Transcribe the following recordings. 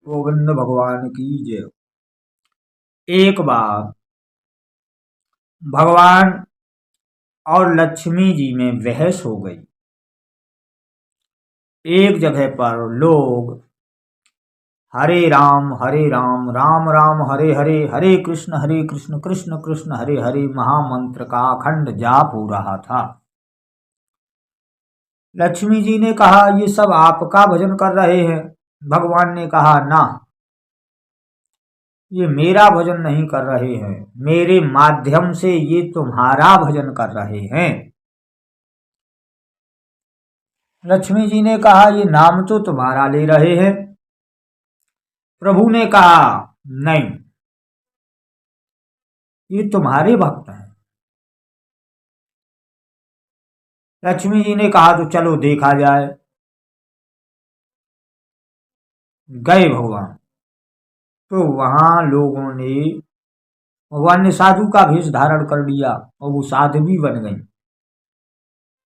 गोविंद भगवान की जय। एक बार भगवान और लक्ष्मी जी में बहस हो गई। एक जगह पर लोग हरे राम राम राम हरे हरे, हरे कृष्ण कृष्ण कृष्ण हरे हरे महामंत्र का अखंड जाप हो रहा था। लक्ष्मी जी ने कहा, ये सब आपका भजन कर रहे हैं। भगवान ने कहा, ना, ये मेरा भजन नहीं कर रहे हैं, मेरे माध्यम से ये तुम्हारा भजन कर रहे हैं। लक्ष्मी जी ने कहा, ये नाम तो तुम्हारा ले रहे हैं। प्रभु ने कहा, नहीं, ये तुम्हारे भक्त हैं। लक्ष्मी जी ने कहा, तो चलो देखा जाए। गए भगवान, तो वहां लोगों ने, भगवान ने साधु का भेष धारण कर लिया और वो साध्वी बन गई।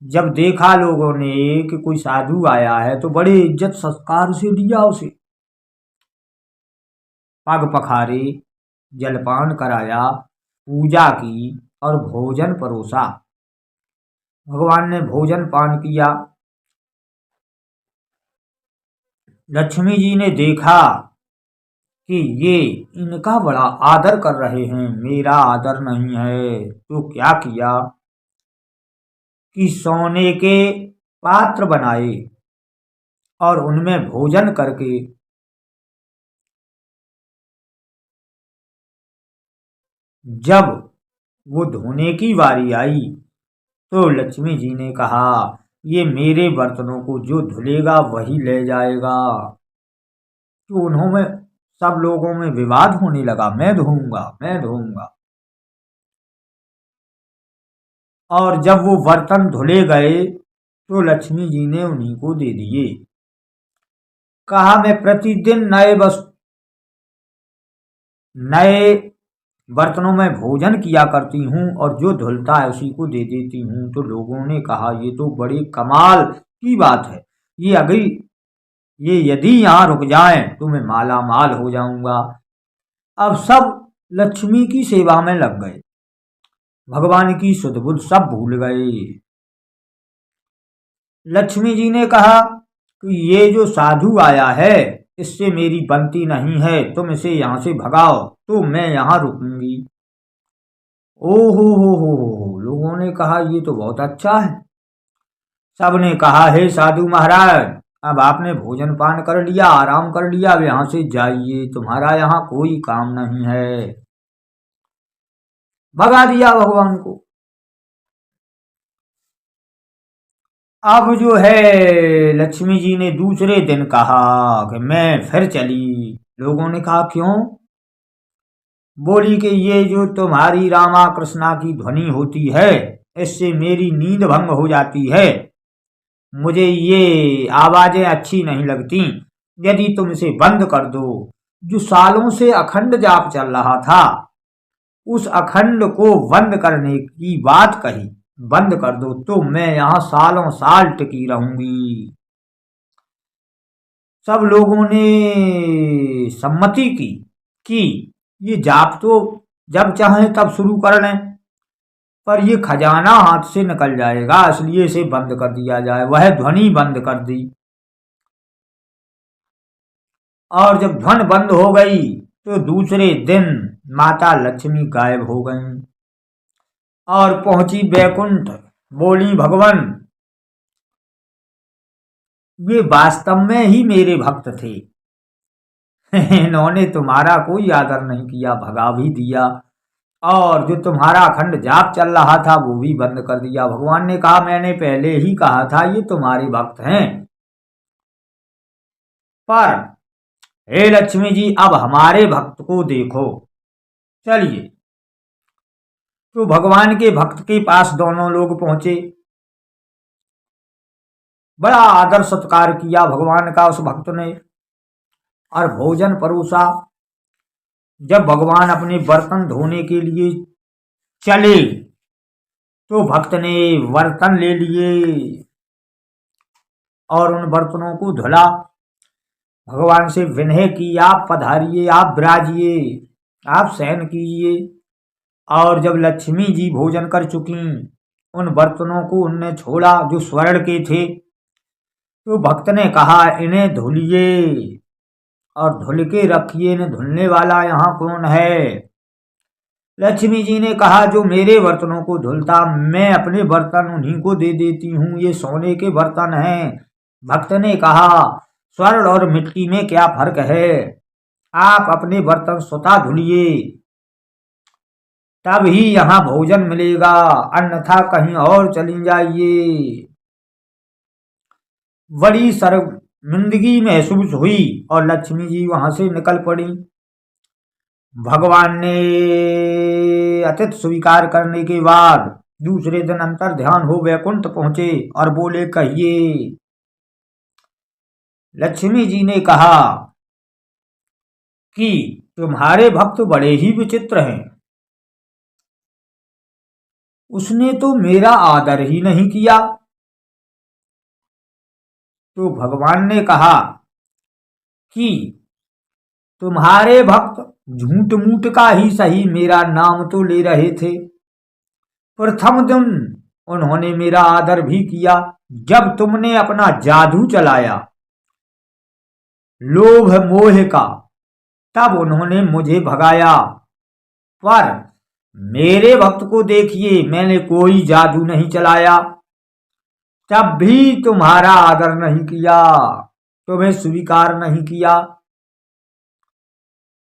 जब देखा लोगों ने कि कोई साधु आया है तो बड़े इज्जत सत्कार से दिया उसे, पग पखारे, जलपान कराया, पूजा की और भोजन परोसा। भगवान ने भोजन पान किया। लक्ष्मी जी ने देखा कि ये इनका बड़ा आदर कर रहे हैं, मेरा आदर नहीं है, तो क्या किया कि सोने के पात्र बनाए और उनमें भोजन करके जब वो धोने की बारी आई तो लक्ष्मी जी ने कहा, ये मेरे बर्तनों को जो धुलेगा वही ले जाएगा। तो उन्होंने, सब लोगों में विवाद होने लगा, मैं धोऊंगा मैं धोऊंगा। और जब वो बर्तन धुले गए तो लक्ष्मी जी ने उन्हीं को दे दिए। कहा, मैं प्रतिदिन नए बर्तनों में भोजन किया करती हूँ और जो धुलता है उसी को दे देती हूँ। तो लोगों ने कहा, ये तो बड़ी कमाल की बात है, ये यदि यहाँ रुक जाएं तो मैं माला माल हो जाऊंगा। अब सब लक्ष्मी की सेवा में लग गए, भगवान की सुध बुध सब भूल गए। लक्ष्मी जी ने कहा कि ये जो साधु आया है इससे मेरी बनती नहीं है, तुम इसे यहाँ से भगाओ, तो मैं यहाँ रुकूंगी। ओ हो, लोगों ने कहा, ये तो बहुत अच्छा है। सबने कहा, हे साधु महाराज, अब आपने भोजन पान कर लिया, आराम कर लिया, अब यहाँ से जाइए, तुम्हारा यहाँ कोई काम नहीं है। भगा दिया भगवान को। अब जो है लक्ष्मी जी ने दूसरे दिन कहा कि मैं फिर चली। लोगों ने कहा, क्यों? बोली कि ये जो तुम्हारी रामा कृष्णा की ध्वनि होती है इससे मेरी नींद भंग हो जाती है, मुझे ये आवाजें अच्छी नहीं लगती। यदि तुम इसे बंद कर दो, जो सालों से अखंड जाप चल रहा था उस अखंड को बंद करने की बात कही, बंद कर दो तो मैं यहाँ सालों साल टिकी रहूंगी। सब लोगों ने सम्मति की कि ये जाप तो जब चाहे तब शुरू कर लें, पर ये खजाना हाथ से निकल जाएगा, इसलिए इसे बंद कर दिया जाए। वह ध्वनि बंद कर दी और जब ध्वनि बंद हो गई तो दूसरे दिन माता लक्ष्मी गायब हो गईं और पहुंची बैकुंठ। बोली, भगवान, ये वास्तव में ही मेरे भक्त थे, इन्होंने तुम्हारा कोई आदर नहीं किया, भगा भी दिया, और जो तुम्हारा अखंड जाप चल रहा था वो भी बंद कर दिया। भगवान ने कहा, मैंने पहले ही कहा था ये तुम्हारे भक्त हैं। पर हे लक्ष्मी जी, अब हमारे भक्त को देखो, चलिए। तो भगवान के भक्त के पास दोनों लोग पहुंचे, बड़ा आदर सत्कार किया भगवान का उस भक्त ने और भोजन परोसा। जब भगवान अपने बर्तन धोने के लिए चले तो भक्त ने बर्तन ले लिए और उन बर्तनों को धुला। भगवान से विनय की, आप पधारिए, आप विराजिए, आप शयन कीजिए। और जब लक्ष्मी जी भोजन कर चुकी, उन बर्तनों को उनने छोड़ा जो स्वर्ण के थे। तो भक्त ने कहा, इन्हें धुलिए और धुल के रखिए, इन्हें धुलने वाला यहाँ कौन है? लक्ष्मी जी ने कहा, जो मेरे बर्तनों को धुलता, मैं अपने बर्तन उन्हीं को दे देती हूँ, ये सोने के बर्तन हैं। भक्त ने कहा, स्वर्ण और मिट्टी में क्या फर्क है? आप अपने बर्तन स्वतः धुलिए, तब ही यहाँ भोजन मिलेगा, अन्यथा कहीं और चली जाइए। बड़ी शर्मिंदगी महसूस हुई और लक्ष्मी जी वहां से निकल पड़ी। भगवान ने अतिथि स्वीकार करने के बाद दूसरे दिन अंतर ध्यान हो वैकुंठ पहुंचे और बोले, कहिए। लक्ष्मी जी ने कहा कि तुम्हारे भक्त बड़े ही विचित्र हैं। उसने तो मेरा आदर ही नहीं किया। तो भगवान ने कहा कि तुम्हारे भक्त झूठ मूठ का ही सही मेरा नाम तो ले रहे थे। प्रथम दिन उन्होंने मेरा आदर भी किया, जब तुमने अपना जादू चलाया लोभ मोह का, तब उन्होंने मुझे भगाया। पर मेरे भक्त को देखिए, मैंने कोई जादू नहीं चलाया, तब भी तुम्हारा आदर नहीं किया, तुम्हें स्वीकार नहीं किया।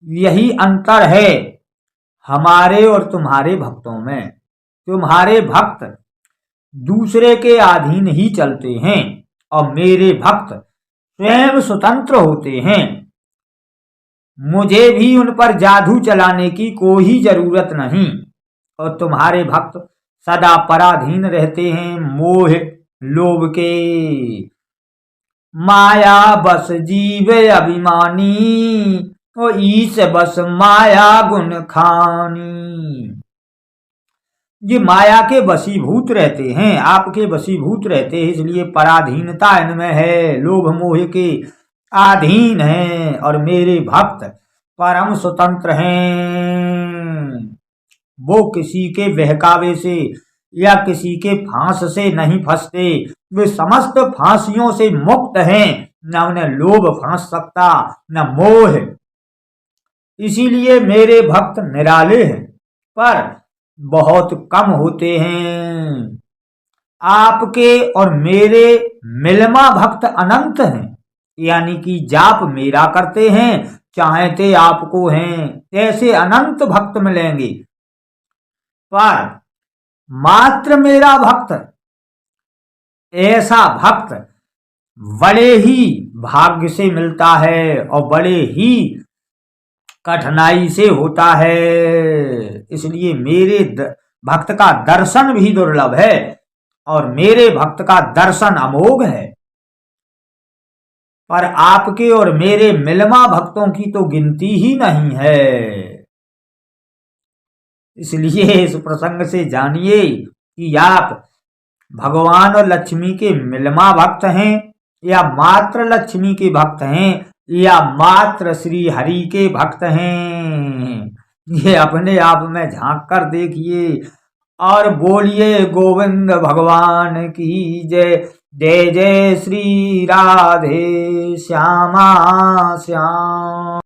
यही अंतर है हमारे और तुम्हारे भक्तों में। तुम्हारे भक्त दूसरे के अधीन ही चलते हैं और मेरे भक्त स्वयं स्वतंत्र होते हैं। मुझे भी उन पर जादू चलाने की कोई जरूरत नहीं। और तुम्हारे भक्त सदा पराधीन रहते हैं मोह लोभ के। माया बस जीव अभिमानी, और ईश बस माया गुण खानी। ये माया के वशीभूत रहते हैं, आपके वशीभूत रहते हैं, इसलिए पराधीनता इनमें है, लोभ मोह के अधीन हैं। और मेरे भक्त परम स्वतंत्र हैं। वो किसी के बहकावे से या किसी के फांस से नहीं फंसते, वे समस्त फांसियों से मुक्त हैं। न उन्हें लोभ फांस सकता, न मोह। इसीलिए मेरे भक्त निराले हैं, पर बहुत कम होते हैं। आपके और मेरे मिलमा भक्त अनंत हैं, यानी कि जाप मेरा करते हैं, चाहते आपको हैं, ऐसे अनंत भक्त मिलेंगे। पर मात्र मेरा भक्त, ऐसा भक्त बड़े ही भाग्य से मिलता है और बड़े ही कठिनाई से होता है। इसलिए मेरे भक्त का दर्शन भी दुर्लभ है और मेरे भक्त का दर्शन अमोघ है। पर आपके और मेरे मिलमा भक्तों की तो गिनती ही नहीं है। इसलिए इस प्रसंग से जानिए कि आप भगवान और लक्ष्मी के मिलमा भक्त हैं या मात्र लक्ष्मी के भक्त हैं या मात्र श्री हरि के भक्त हैं। ये अपने आप में झांक कर देखिए और बोलिए, गोविंद भगवान की जय। जय जय श्री राधे श्यामा श्याम।